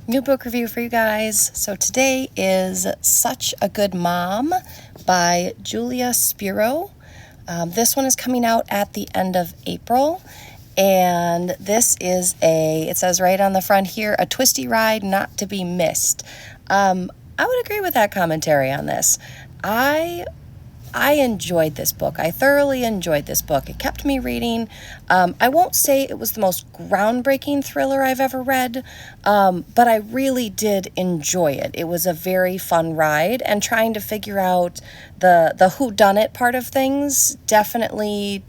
New book review for you guys. So today is Such a Good Mom by Julia Spiro. This one is coming out at the end of April. And this is it says right on the front here, a twisty ride not to be missed. I would agree with that commentary on this. I enjoyed this book. I thoroughly enjoyed this book. It kept me reading. I won't say it was the most groundbreaking thriller I've ever read, but I really did enjoy it. It was a very fun ride, and trying to figure out the whodunit part of things definitely.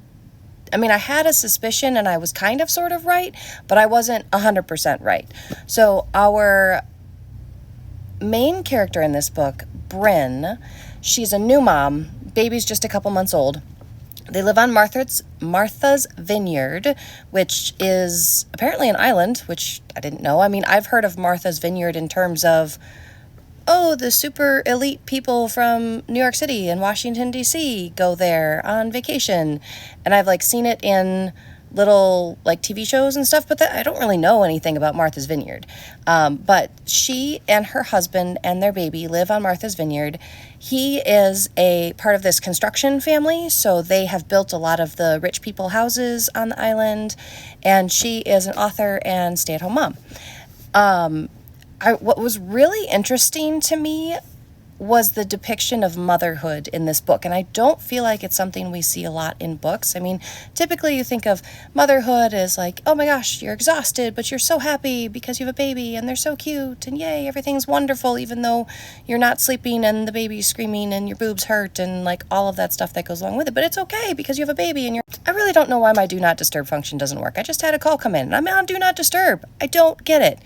I mean, I had a suspicion and I was kind of sort of right, but I wasn't 100% right. So our main character in this book, Bryn, she's a new mom. Baby's just a couple months old. They live on Martha's Vineyard, which is apparently an island, which I didn't know. I mean, I've heard of Martha's Vineyard in terms of, the super elite people from New York City and Washington, D.C. go there on vacation. And I've seen it in little TV shows and stuff, but I don't really know anything about Martha's Vineyard. But she and her husband and their baby live on Martha's Vineyard. He is a part of this construction family, so they have built a lot of the rich people houses on the island, and she is an author and stay-at-home mom. What was really interesting to me was the depiction of motherhood in this book. And I don't feel like it's something we see a lot in books. I mean, typically you think of motherhood as oh my gosh, you're exhausted, but you're so happy because you have a baby and they're so cute and yay, everything's wonderful, even though you're not sleeping and the baby's screaming and your boobs hurt and all of that stuff that goes along with it. But it's okay because you have a baby and I really don't know why my do not disturb function doesn't work. I just had a call come in and I'm on do not disturb. I don't get it.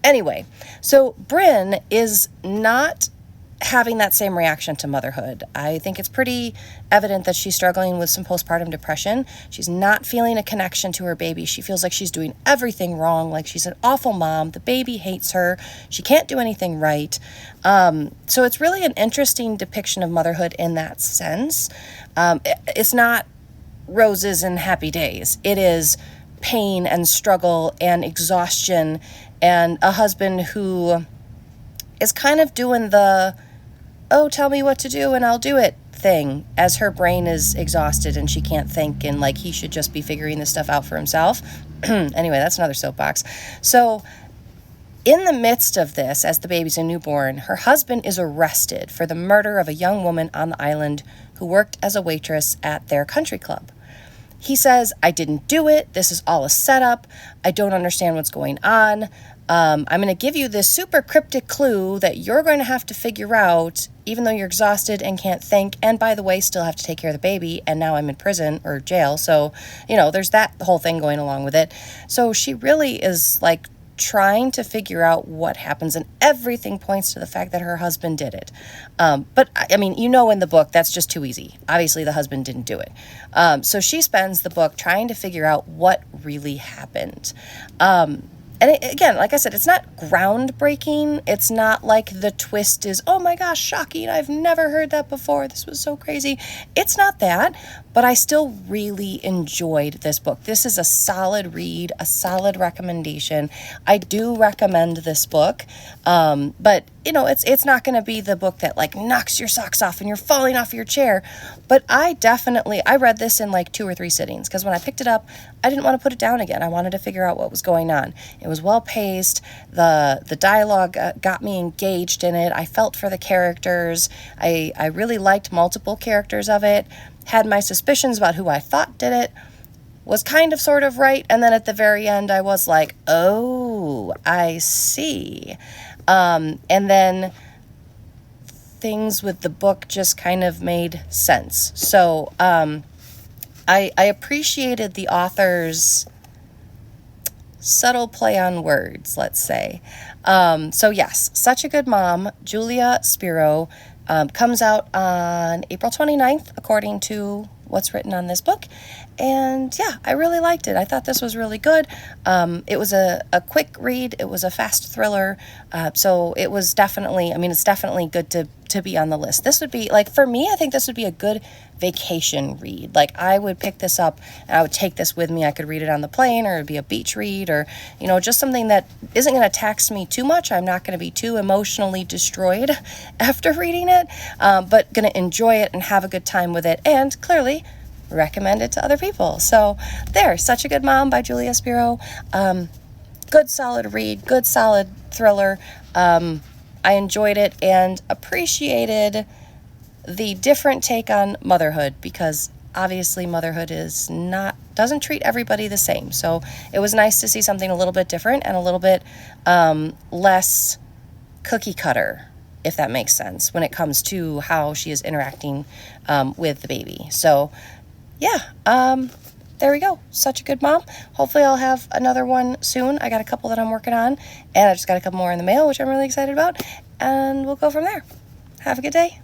Anyway, so Bryn is not having that same reaction to motherhood. I think it's pretty evident that she's struggling with some postpartum depression. She's not feeling a connection to her baby. She feels like she's doing everything wrong, like she's an awful mom. The baby hates her. She can't do anything right. So it's really an interesting depiction of motherhood in that sense. It's not roses and happy days. It is pain and struggle and exhaustion and a husband who is kind of doing the, tell me what to do and I'll do it thing as her brain is exhausted and she can't think and he should just be figuring this stuff out for himself. Anyway, that's another soapbox. So in the midst of this, as the baby's a newborn, her husband is arrested for the murder of a young woman on the island who worked as a waitress at their country club. He says, I didn't do it. This is all a setup. I don't understand what's going on. I'm going to give you this super cryptic clue that you're going to have to figure out, even though you're exhausted and can't think. And by the way, still have to take care of the baby. And now I'm in prison or jail. So, there's that whole thing going along with it. So she really is trying to figure out what happens, and everything points to the fact that her husband did it. But I mean, in the book, that's just too easy. Obviously, the husband didn't do it. So she spends the book trying to figure out what really happened. And again, like I said, it's not groundbreaking. It's not like the twist is, oh my gosh, shocking. I've never heard that before. This was so crazy. It's not that, but I still really enjoyed this book. This is a solid read, a solid recommendation. I do recommend this book, but it's not going to be the book that knocks your socks off and you're falling off your chair. But I read this in 2 or 3 sittings because when I picked it up, I didn't want to put it down again. I wanted to figure out what was going on. It was well paced. The dialogue got me engaged in it. I felt for the characters. I really liked multiple characters of it. Had my suspicions about who I thought did it. Was kind of sort of right. And then at the very end, I was like, oh, I see. And then things with the book just kind of made sense. So I appreciated the author's subtle play on words, let's say. So yes, Such a Good Mom, Julia Spiro, comes out on April 29th, according to what's written on this book. And yeah, I really liked it. I thought this was really good. It was a quick read. It was a fast thriller. So it was definitely, I mean, it's definitely good to be on the list. This would be, like, for me, I think this would be a good vacation read. Like, I would pick this up and I would take this with me. I could read it on the plane, or it'd be a beach read, or, you know, just something that isn't going to tax me too much. I'm not going to be too emotionally destroyed after reading it, but going to enjoy it and have a good time with it. And clearly, recommend it to other people. So there, Such a Good Mom by Julia Spiro. Good solid read, good solid thriller. I enjoyed it and appreciated the different take on motherhood, because obviously motherhood doesn't treat everybody the same. So it was nice to see something a little bit different and a little bit less cookie cutter, if that makes sense, when it comes to how she is interacting with the baby. So yeah, there we go. Such a Good Mom. Hopefully I'll have another one soon. I got a couple that I'm working on, and I just got a couple more in the mail, which I'm really excited about, and we'll go from there. Have a good day.